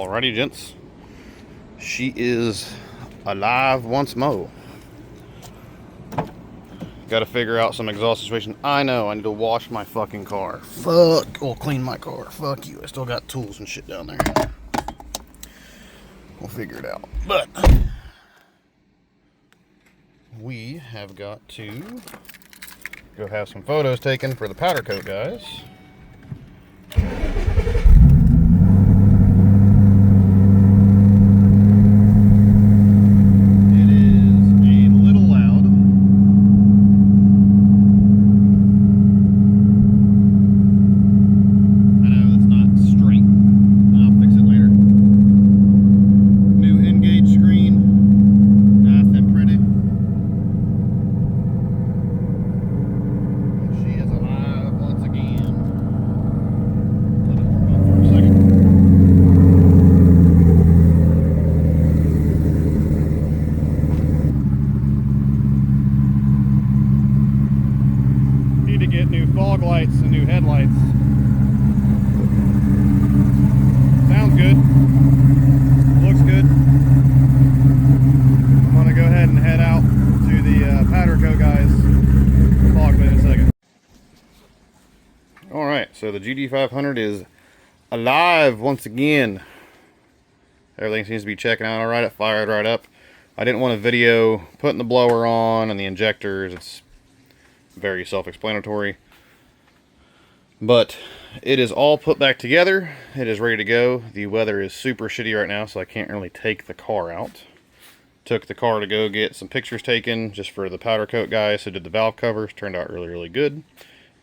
Alrighty, gents. She is alive once more. Got to figure out some exhaust situation. I know, I need to wash my fucking car. Fuck. Or clean my car. Fuck you. I still got tools and shit down there. We'll figure it out. But we have got to go have some photos taken for the powder coat guys. Get new fog lights and new headlights. Sounds good. Looks good. I'm gonna go ahead and head out to the powder coat guys. Talk to you in a second. Alright, so the GT500 is alive once again. Everything seems to be checking out alright. It fired right up. I didn't want a video putting the blower on and the injectors. It's very self-explanatory, but it is all put back together. It is ready to go. The weather is super shitty right now, so I can't really take the car out. Took the car to go get some pictures taken just for the powder coat guys who did the valve covers. Turned out really good.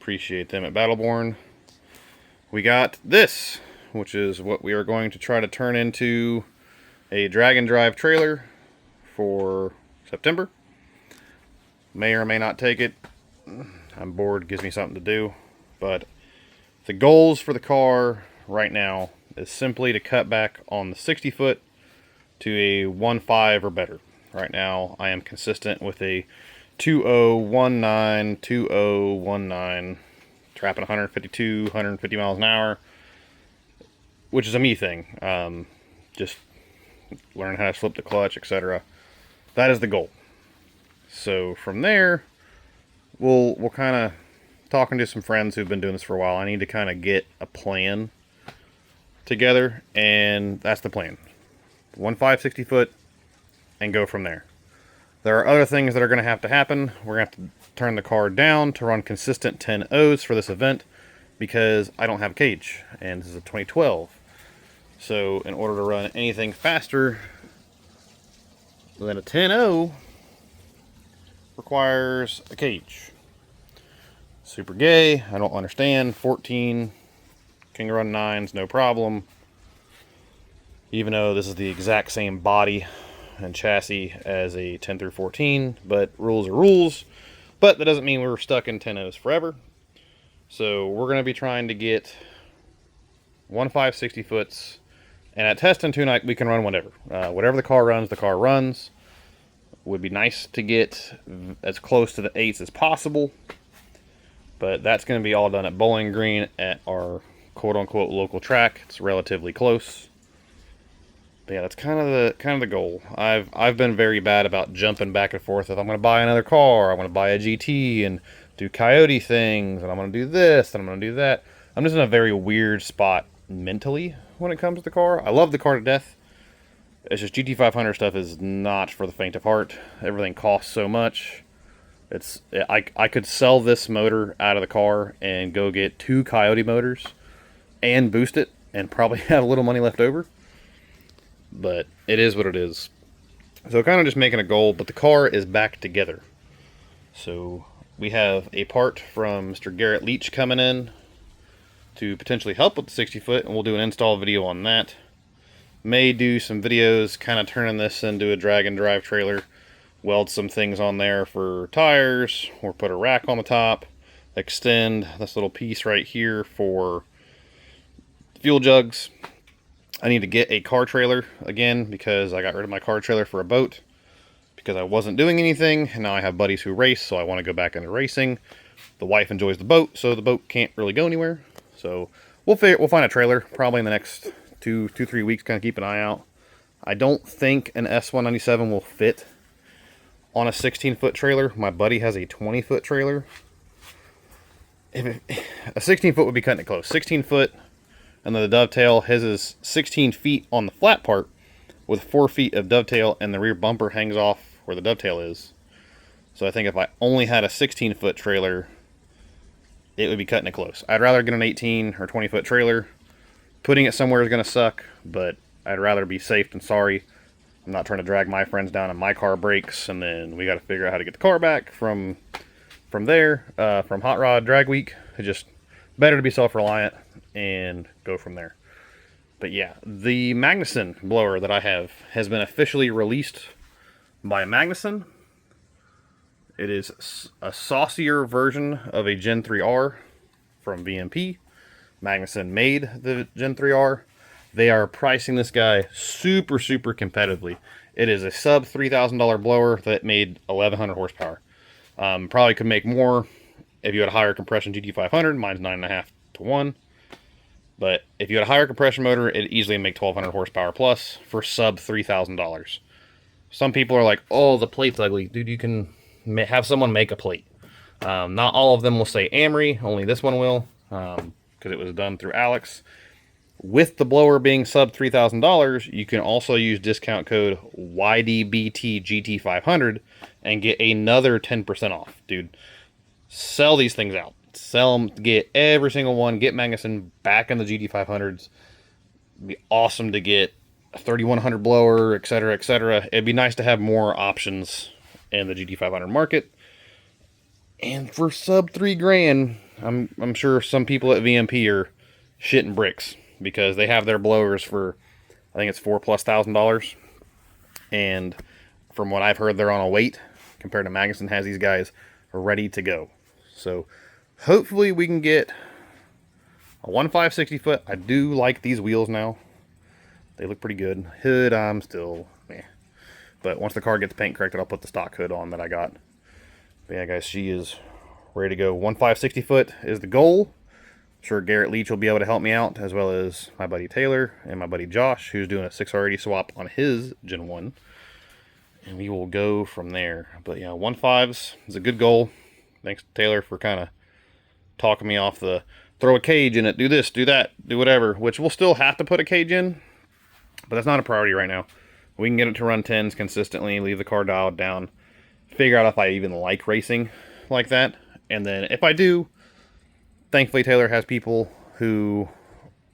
Appreciate them at Battleborn. We got this, which is what we are going to try to turn into a drag and drive trailer for September. May or may not take it. I'm bored, gives me something to do, but the goals for the car right now is simply to cut back on the 60 foot to a 1.5 or better. Right now I am consistent with a 2019, 2019, trapping 152, 150 miles an hour, which is a me thing. Just learn how to slip the clutch, etc. That is the goal. So from there, we'll kind of talking to some friends who've been doing this for a while. I need to kind of get a plan together, and that's the plan. 1.5 60 foot and go from there. There are other things that are going to happen. We're going to have to turn the car down to run consistent 10 O's for this event because I don't have a cage, and this is a 2012. So in order to run anything faster than a 10-0 requires a cage. Super gay. I don't understand. 14 can run 9s, no problem. Even though this is the exact same body and chassis as a 10 through 14, but rules are rules. But that doesn't mean we're stuck in 10-0s forever. So we're going to be trying to get 1.5 60 foots, and at test and tune we can run whatever. Whatever the car runs. Would be nice to get as close to the 8s as possible, but that's going to be all done at Bowling Green at our quote-unquote local track. It's relatively close. But yeah, that's kind of the goal. I've been very bad about jumping back and forth. If I'm going to buy another car, I want to buy a GT and do coyote things, and I'm going to do this and I'm going to do that. I'm just in a very weird spot mentally when it comes to the car. I love the car to death. It's just GT500 stuff is not for the faint of heart. Everything costs so much. I could sell this motor out of the car and go get 2 Coyote motors and boost it and probably have a little money left over. But it is what it is. So kind of just making a goal, but the car is back together. So we have a part from Mr. Garrett Leach coming in to potentially help with the 60 foot, and we'll do an install video on that. May do some videos kind of turning this into a drag and drive trailer. Weld some things on there for tires, or put a rack on the top. Extend this little piece right here for fuel jugs. I need to get a car trailer again because I got rid of my car trailer for a boat because I wasn't doing anything, and now I have buddies who race, so I want to go back into racing. The wife enjoys the boat, so the boat can't really go anywhere. So we'll find a trailer probably in the next two, 3 weeks, kind of keep an eye out. I don't think an S197 will fit on a 16-foot trailer. My buddy has a 20-foot trailer. A 16-foot would be cutting it close. 16-foot, and then the dovetail, his is 16 feet on the flat part with 4 feet of dovetail, and the rear bumper hangs off where the dovetail is. So I think if I only had a 16-foot trailer, it would be cutting it close. I'd rather get an 18 or 20-foot trailer. Putting it somewhere is going to suck, but I'd rather be safe than sorry. I'm not trying to drag my friends down and my car breaks, and then we got to figure out how to get the car back from there, from Hot Rod Drag Week. It's just better to be self-reliant and go from there. But yeah, the Magnuson blower that I have has been officially released by Magnuson. It is a saucier version of a Gen 3R from VMP. Magnuson made the Gen 3R. They are pricing this guy super, super competitively. It is a sub $3,000 blower that made 1,100 horsepower. Probably could make more if you had a higher compression GT500. Mine's 9.5 to 1. But if you had a higher compression motor, it'd easily make 1,200 horsepower plus for sub $3,000. Some people are like, oh, the plate's ugly. Dude, you can have someone make a plate. Not all of them will say Amri, only this one will, because it was done through Alex. With the blower being sub $3,000, you can also use discount code YDBTGT500 and get another 10% off. Dude, sell these things out. Sell them, get every single one, get Magnuson back in the GT500s. It'd be awesome to get a 3100 blower, etc., etc. It'd be nice to have more options in the GT500 market. And for sub $3,000, I'm sure some people at VMP are shitting bricks because they have their blowers for, I think it's $4,000+. And from what I've heard, they're on a wait compared to Magnuson has these guys ready to go. So hopefully we can get a 1.5 60-foot. I do like these wheels now. They look pretty good. Hood, I'm still meh. But once the car gets paint corrected, I'll put the stock hood on that I got. But yeah, guys, she is ready to go. 1.5 60-foot is the goal. I'm sure Garrett Leach will be able to help me out, as well as my buddy Taylor and my buddy Josh, who's doing a 6R80 swap on his Gen 1. And we will go from there. But yeah, 1.5s is a good goal. Thanks to Taylor for kind of talking me off the throw a cage in it, do this, do that, do whatever, which we'll still have to put a cage in, but that's not a priority right now. We can get it to run 10s consistently, leave the car dialed down, figure out if I even like racing like that, and then if I do, thankfully Taylor has people who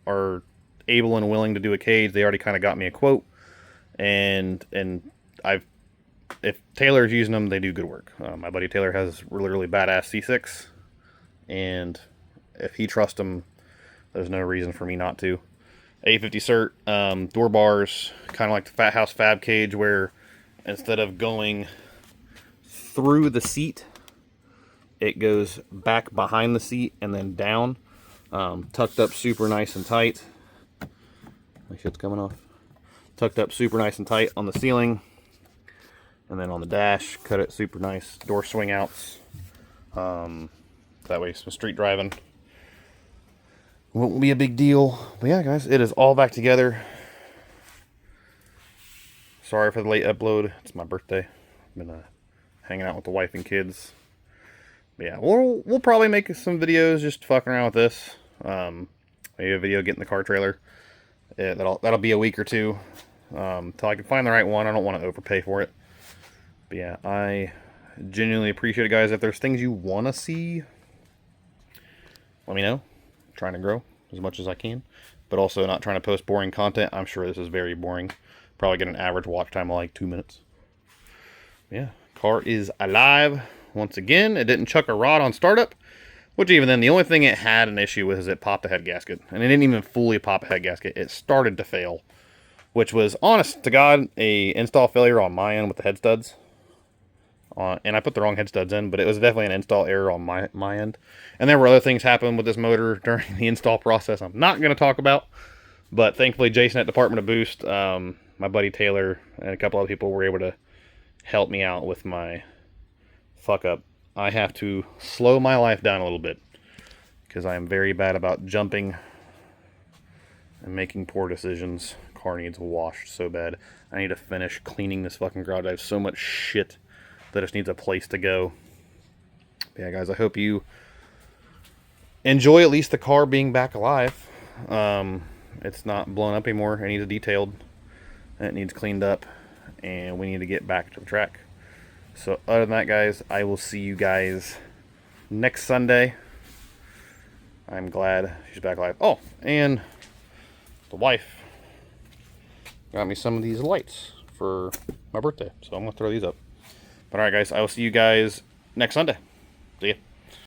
are able and willing to do a cage. They already kind of got me a quote, and if Taylor's using them, they do good work. My buddy Taylor has really badass C6, and if he trusts them, there's no reason for me not to. A50 cert, door bars, kind of like the Fat House Fab cage, where instead of going through the seat, it goes back behind the seat and then down, tucked up super nice and tight. My shit's coming off. Tucked up super nice and tight on the ceiling, and then on the dash, cut it super nice. Door swing outs. That way, some street driving won't be a big deal. But yeah, guys, it is all back together. Sorry for the late upload. It's my birthday. I've been hanging out with the wife and kids. But yeah, we'll probably make some videos just fucking around with this. Maybe a video getting the car trailer. Yeah, that'll be a week or two till I can find the right one. I don't want to overpay for it. But yeah, I genuinely appreciate it, guys. If there's things you want to see, let me know. I'm trying to grow as much as I can, but also not trying to post boring content. I'm sure this is very boring. Probably get an average watch time of like 2 minutes. Yeah, car is alive once again. It didn't chuck a rod on startup, which even then, the only thing it had an issue with is it popped a head gasket. And it didn't even fully pop a head gasket. It started to fail, which was, honest to God, a install failure on my end with the head studs. And I put the wrong head studs in, but it was definitely an install error on my end. And there were other things happen with this motor during the install process I'm not going to talk about. But thankfully, Jason at Department of Boost, my buddy Taylor, and a couple other people were able to help me out with my fuck up. I have to slow my life down a little bit because I am very bad about jumping and making poor decisions. Car needs washed so bad. I need to finish cleaning this fucking garage. I have so much shit that just needs a place to go. But yeah, guys, I hope you enjoy at least the car being back alive. It's not blown up anymore. It needs detailed. It needs cleaned up. And we need to get back to the track. So other than that, guys, I will see you guys next Sunday. I'm glad she's back alive. Oh, and the wife got me some of these lights for my birthday. So I'm going to throw these up. But alright, guys, I will see you guys next Sunday. See ya.